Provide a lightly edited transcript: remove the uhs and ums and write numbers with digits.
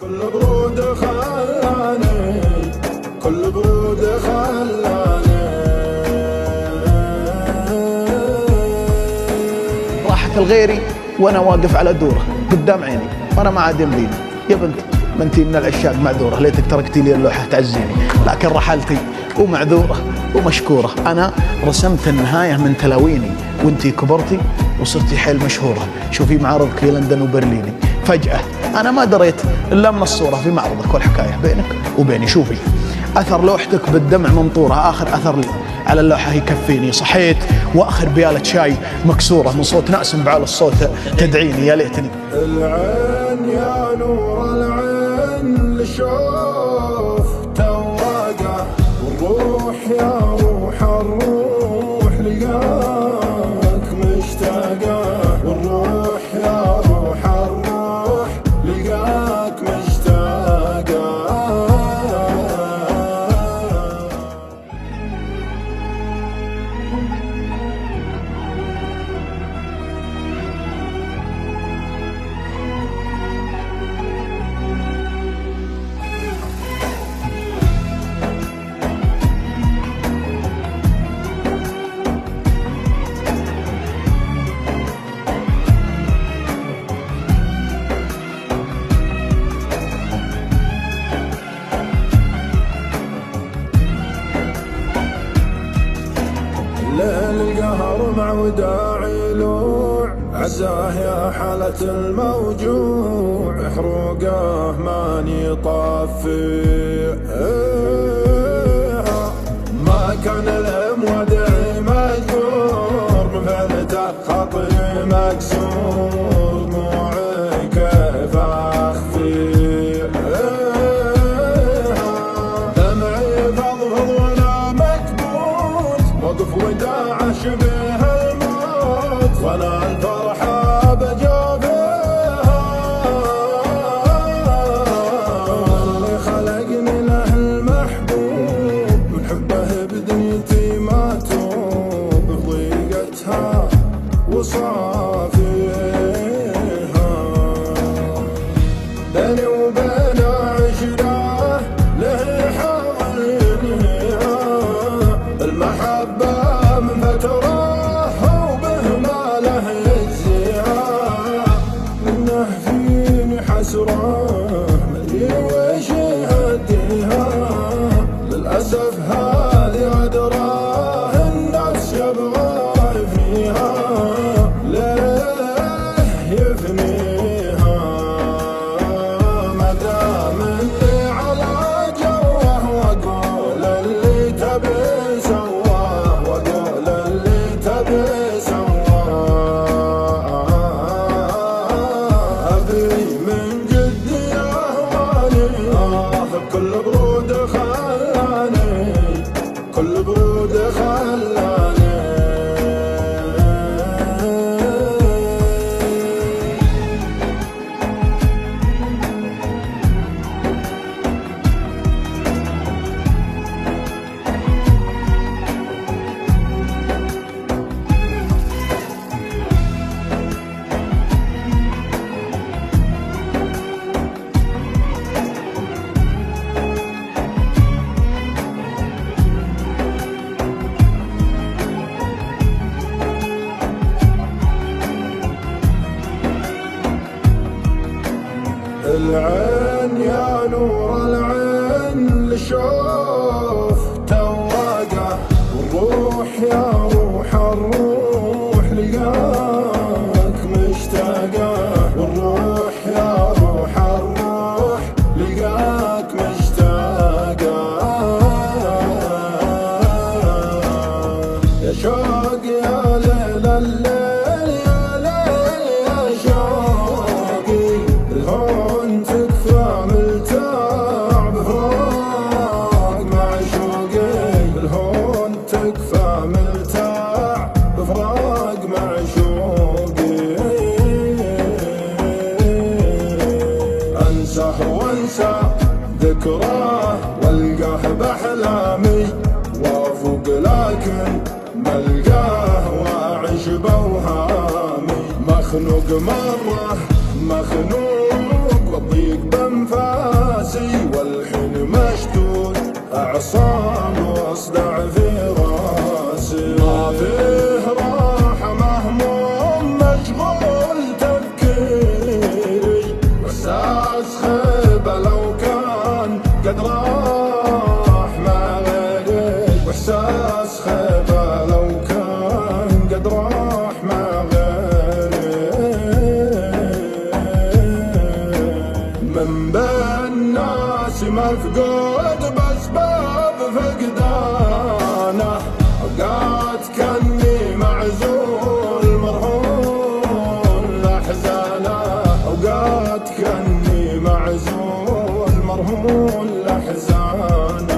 كل برود خلاني، كل برود خلاني. راحت لغيري وانا واقف على دوره قدام عيني وانا ما عاد يمديني. يا بنت ما انتي من العشاق معذوره، ليتك تركتي لي اللوحه تعزيني، لكن رحلتي ومعذوره ومشكوره. انا رسمت النهايه من تلاويني وانتي كبرتي وصرتي حيل مشهوره. شوفي معارضك في لندن وبرليني، فجاه انا ما دريت الا من الصوره في معرضك والحكايه بينك وبيني. شوفي اثر لوحتك بالدمع منطوره، اخر اثر لي على اللوحه يكفيني. صحيت واخر بياله شاي مكسوره من صوت ناس بعال الصوت تدعيني. يا ليتني العين يا نور العين لشوف تواقع، والروح يا روح الروح لقاك مشتاقة، والروح يا روح الروح لقاك مشتاقة. ليل القهر مع وداعي لوع، عزاه يا حالة الموجوع، حروقه ماني طافي. ما كان المودع مجبور، بفعلته خاطري مكسور، دموعي كيف اخفي. دمعي فضفض وانا مكبوت، وقف وداع شبه الموت، وانا الفرحة بجافيها. اللي خلقني له المحبوب، من حبه بدنيتي ما توب، بضيقتها وصافيها. بيني وبين عشرة له حواليها، المحبة من فترة وبه ما له يجزيها. منه فيني حسرة مدري ويش يهديها، للأسف هذه عذرة الناس يبغى يفنيها. ليه يفنيها ما دام اللي على جوه، واقول اللي تبي سواه، واقول اللي تبي سواه. أبي من جدي أهواني، كل برود خلاني، كل برود خلاني. العين يا نور العين لشوف تواقع، والروح يا روح الروح لقاك مشتاقة، والروح يا روح الروح لقاك مشتاقة. يا شوق يا ليل الليل، يا ليل يا شوقي، الهون تكفى ملتاع بفراق معشوقي، الهون تكفى ملتاع بفراق معشوقي. انساه وانسى ذكراه، والقاه باحلامي وافوق، لكن ملقاه واعيش بوهامي. مخنوق مرة مخنوق وضيق بانفاسي والحين مشدود اعصام واصدع في راسي. ما فيه راحة مهموم مشغول تفكيري واحساس خيبة لو كان قد راح مع غيري. واحساس خيبة لو كان قد راح مع غيري. من بين ناس مفقود بأسباب فقدانه. أوقات كأني معزول مرهون لأحزانه. أوقات كأني معزول مرهون لأحزانه.